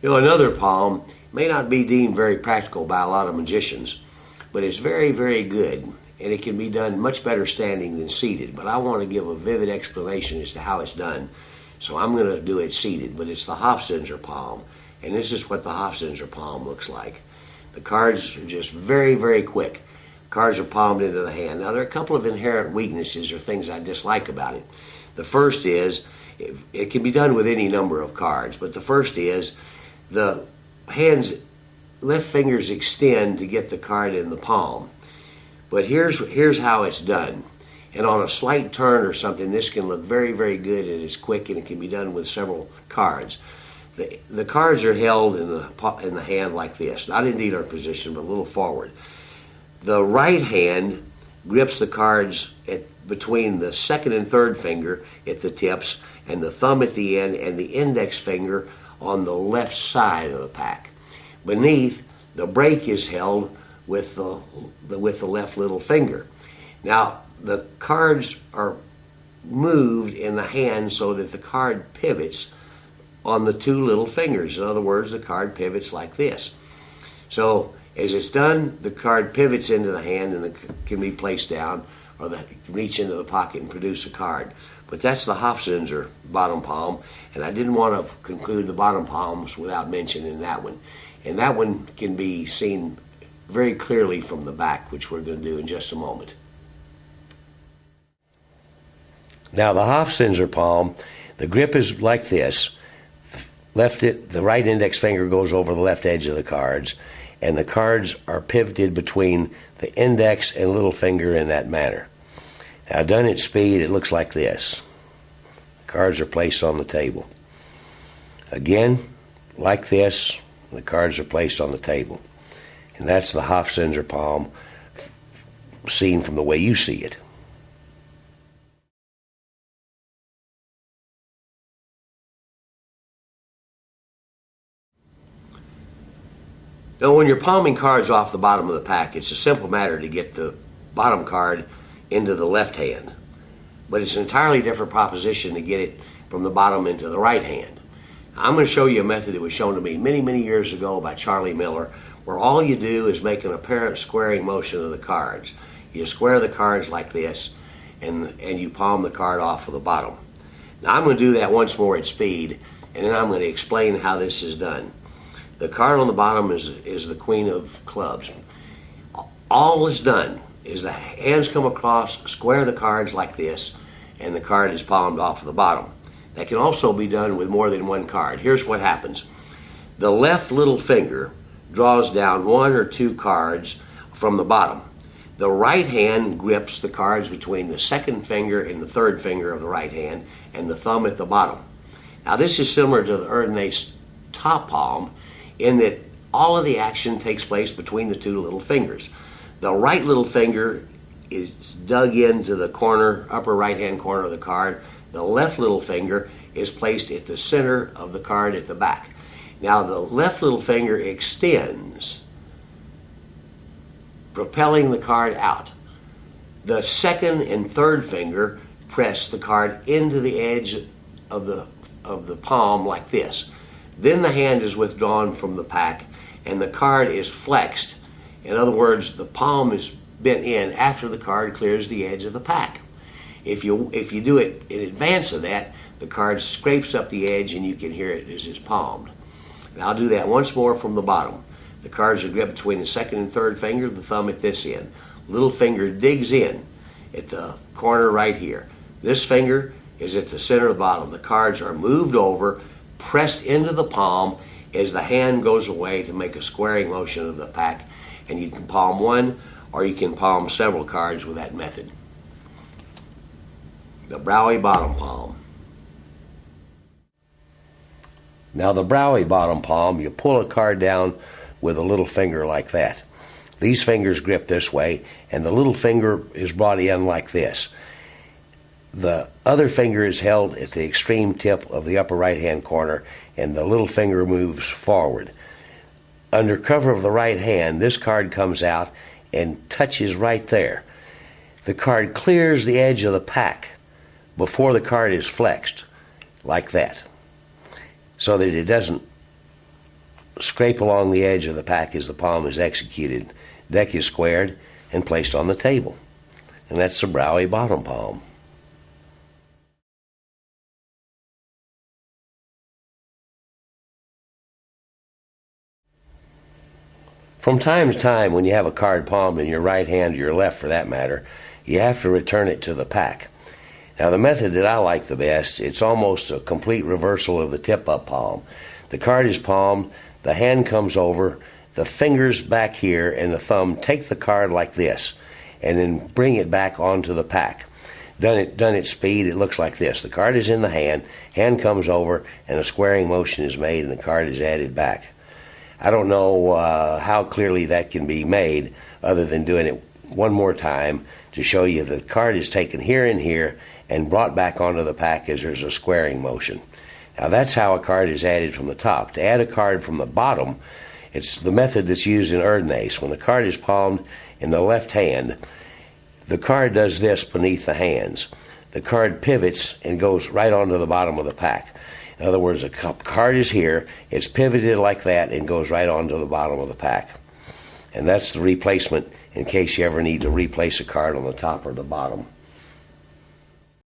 Another palm may not be deemed very practical by a lot of magicians, but it's very, very good, and it can be done much better standing than seated. But I want to give a vivid explanation as to how it's done, so I'm going to do it seated. But it's the Hofzinser palm, and this is what the Hofzinser palm looks like. The cards are just very, very quick. Cards are palmed into the hand. Now, there are a couple of inherent weaknesses or things I dislike about it. The first is, it can be done with any number of cards, but the first is the hand's left fingers extend to get the card in the palm. But here's how it's done. And on a slight turn or something, this can look very, very good, and it's quick, and it can be done with several cards. The cards are held in the hand like this, not in dealer position, but a little forward. The right hand grips the cards between the second and third finger at the tips, and the thumb at the end, and the index finger on the left side of the pack. Beneath, the break is held with the left little finger. Now, the cards are moved in the hand so that the card pivots on the two little fingers. In other words, the card pivots like this. So, as it's done, the card pivots into the hand and it can be placed down, or reach into the pocket and produce a card. But that's the Hofzinser bottom palm, and I didn't want to conclude the bottom palms without mentioning that one. And that one can be seen very clearly from the back, which we're going to do in just a moment. Now, the Hofzinser palm, the grip is like this. The right index finger goes over the left edge of the cards, and the cards are pivoted between the index and little finger in that manner. Now, done at speed, it looks like this. The cards are placed on the table. Again, like this, the cards are placed on the table. And that's the Hofzinser palm seen from the way you see it. Now, when you're palming cards off the bottom of the pack, it's a simple matter to get the bottom card into the left hand. But it's an entirely different proposition to get it from the bottom into the right hand. I'm going to show you a method that was shown to me many, many years ago by Charlie Miller, where all you do is make an apparent squaring motion of the cards. You square the cards like this, and you palm the card off of the bottom. Now, I'm going to do that once more at speed, and then I'm going to explain how this is done. The card on the bottom is the Queen of Clubs. All is done is the hands come across, square the cards like this, and the card is palmed off of the bottom. That can also be done with more than one card. Here's what happens. The left little finger draws down one or two cards from the bottom. The right hand grips the cards between the second finger and the third finger of the right hand, and the thumb at the bottom. Now, this is similar to the nizhnej top palm in that all of the action takes place between the two little fingers. The right little finger is dug into the corner, upper right-hand corner of the card. The left little finger is placed at the center of the card at the back. Now, the left little finger extends, propelling the card out. The second and third finger press the card into the edge of the palm like this. Then the hand is withdrawn from the pack, and the card is flexed. In other words, the palm is bent in after the card clears the edge of the pack. If you do it in advance of that, the card scrapes up the edge and you can hear it as it's palmed. And I'll do that once more from the bottom. The cards are gripped between the second and third finger, the thumb at this end. Little finger digs in at the corner right here. This finger is at the center of the bottom. The cards are moved over, pressed into the palm as the hand goes away to make a squaring motion of the pack. And you can palm one or you can palm several cards with that method. The Braui bottom palm. Now, the Braui bottom palm, you pull a card down with a little finger like that. These fingers grip this way, and the little finger is brought in like this. The other finger is held at the extreme tip of the upper right-hand corner, and the little finger moves forward. Under cover of the right hand, this card comes out and touches right there. The card clears the edge of the pack before the card is flexed, like that, so that it doesn't scrape along the edge of the pack as the palm is executed. Deck is squared and placed on the table. And that's the Browie bottom palm. From time to time, when you have a card palmed in your right hand or your left for that matter, you have to return it to the pack. Now the method that I like the best, it's almost a complete reversal of the tip-up palm. The card is palmed, the hand comes over, the fingers back here and the thumb take the card like this and then bring it back onto the pack. Done at speed, it looks like this. The card is in the hand comes over, and a squaring motion is made and the card is added back. I don't know how clearly that can be made other than doing it one more time to show you the card is taken here and here and brought back onto the pack as there's a squaring motion. Now that's how a card is added from the top. To add a card from the bottom, it's the method that's used in nizhnej. When the card is palmed in the left hand, the card does this beneath the hands. The card pivots and goes right onto the bottom of the pack. In other words, the card is here, it's pivoted like that and goes right onto the bottom of the pack. And that's the replacement in case you ever need to replace a card on the top or the bottom.